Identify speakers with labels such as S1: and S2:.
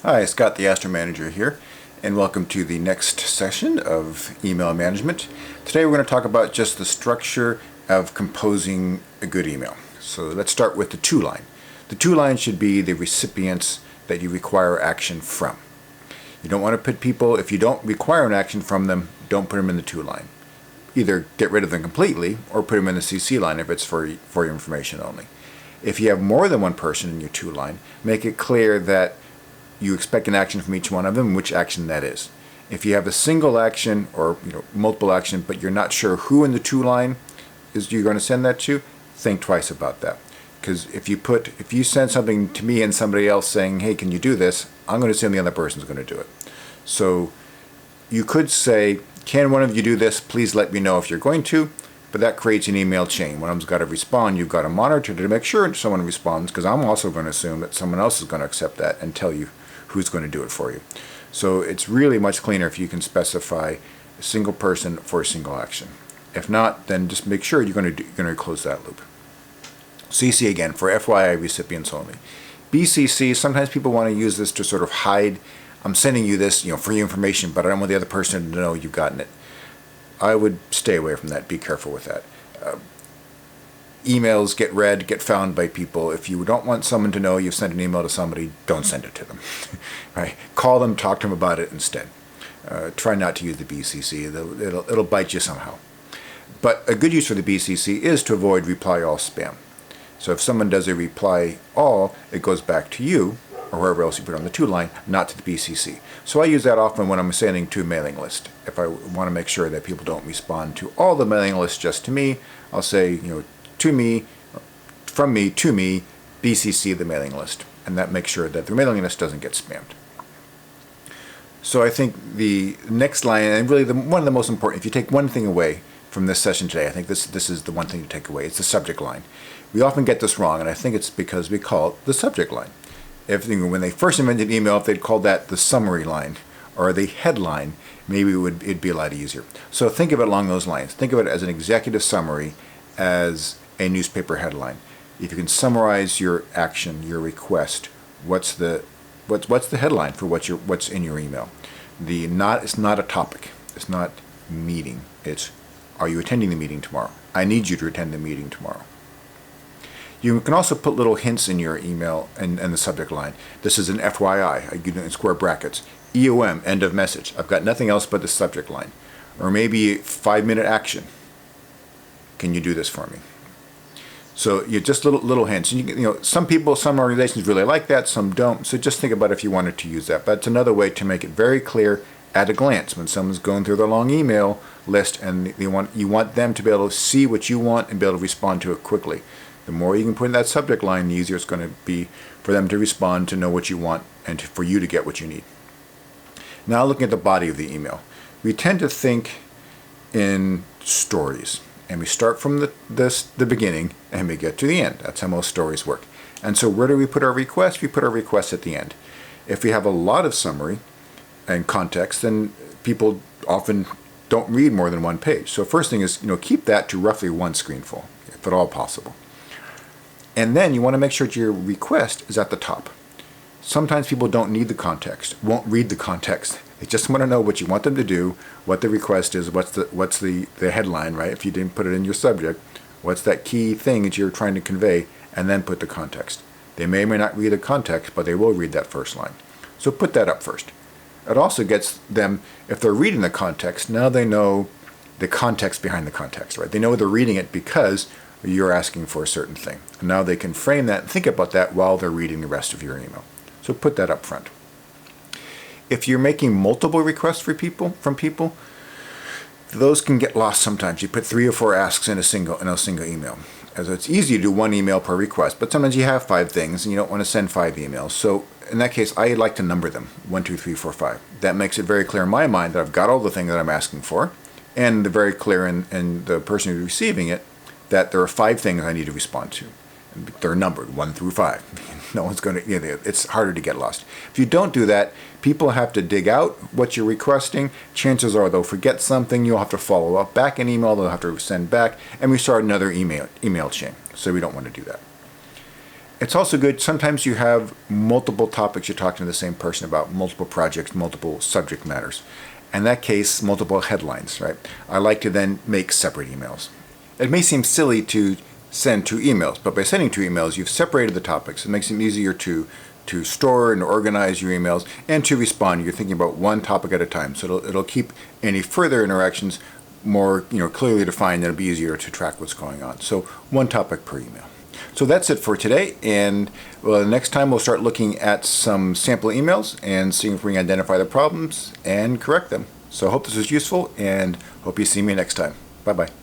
S1: Hi, Scott the Astro Manager here, and welcome to the next session of email management. Today we're going to talk about just the structure of composing a good email. So let's start with the to-line. The to-line should be the recipients that you require action from. You don't want to put people, if you don't require an action from them, don't put them in the to-line. Either get rid of them completely or put them in the CC line if it's for your information only. If you have more than one person in your to-line, make it clear that you expect an action from each one of them, and which action that is. If you have a single action or multiple action, but you're not sure who in the to-line is you're going to send that to, think twice about that. Because if you send something to me and somebody else saying, hey, can you do this, I'm going to assume the other person's going to do it. So you could say, can one of you do this? Please let me know if you're going to. But that creates an email chain. One of them's got to respond. You've got to monitor to make sure someone responds, because I'm also going to assume that someone else is going to accept that and tell you who's going to do it for you. So it's really much cleaner if you can specify a single person for a single action. If not, then just make sure you're going to close that loop. CC again for FYI recipients only. BCC, sometimes people want to use this to sort of hide, I'm sending you this, for your information, but I don't want the other person to know you've gotten it. I would stay away from that. Be careful with that. Emails get read, get found by people. If you don't want someone to know you've sent an email to somebody, don't send it to them. Right? Call them, talk to them about it instead. Try not to use the BCC. It'll bite you somehow. But a good use for the BCC is to avoid reply all spam. So if someone does a reply all, it goes back to you, or wherever else you put it on the to-line, not to the BCC. So I use that often when I'm sending to a mailing list. If I want to make sure that people don't respond to all the mailing lists just to me, I'll say, to me, from me, to me, BCC the mailing list. And that makes sure that the mailing list doesn't get spammed. So I think the next line, and really one of the most important, if you take one thing away from this session today, I think this is the one thing to take away. It's the subject line. We often get this wrong, and I think it's because we call it the subject line. When they first invented email, if they'd called that the summary line or the headline, maybe it'd be a lot easier. So think of it along those lines. Think of it as an executive summary, as a newspaper headline. If you can summarize your action, your request, what's the headline for what's in your email? It's not a topic. It's not meeting. It's, are you attending the meeting tomorrow? I need you to attend the meeting tomorrow. You can also put little hints in your email and the subject line. This is an FYI, in square brackets. EOM, end of message. I've got nothing else but the subject line. Or maybe 5-minute action. Can you do this for me? So you just little hints. And some people, some organizations really like that, some don't. So just think about if you wanted to use that. But it's another way to make it very clear at a glance when someone's going through their long email list and you want them to be able to see what you want and be able to respond to it quickly. The more you can put in that subject line, the easier it's going to be for them to respond, to know what you want, and for you to get what you need. Now looking at the body of the email. We tend to think in stories. And we start from the beginning and we get to the end. That's how most stories work. And so where do we put our request? We put our request at the end. If we have a lot of summary and context, then people often don't read more than one page. So first thing is, keep that to roughly one screen full, if at all possible. And then you want to make sure that your request is at the top. Sometimes people don't need the context, won't read the context. They just want to know what you want them to do, what the request is, what's the headline, right? If you didn't put it in your subject, what's that key thing that you're trying to convey, and then put the context. They may or may not read the context, but they will read that first line. So put that up first. It also gets them, if they're reading the context, now they know the context behind the context, right? They know they're reading it because you're asking for a certain thing. And now they can frame that and think about that while they're reading the rest of your email. So put that up front. If you're making multiple requests from people, those can get lost sometimes. You put 3 or 4 asks in a single email. As it's easy to do 1 email per request, but sometimes you have 5 things and you don't want to send 5 emails. So in that case, I like to number them 1, 2, 3, 4, 5. That makes it very clear in my mind that I've got all the things that I'm asking for, and very clear in the person who's receiving it that there are 5 things I need to respond to. And they're numbered 1 through 5. No one's going to, it's harder to get lost. If you don't do that, people have to dig out what you're requesting. Chances are they'll forget something. You'll have to follow up back an email. They'll have to send back, and we start another email chain. So we don't want to do that. It's also good, sometimes you have multiple topics you're talking to the same person about, multiple projects, multiple subject matters. In that case, multiple headlines, right? I like to then make separate emails. It may seem silly to send 2 emails, but by sending 2 emails, you've separated the topics. It makes it easier to store and organize your emails and to respond. You're thinking about one topic at a time, so it'll keep any further interactions more clearly defined, and it'll be easier to track what's going on. So one topic per email. So that's it for today, and next time we'll start looking at some sample emails and seeing if we can identify the problems and correct them. So I hope this was useful, and hope you see me next time. Bye-bye.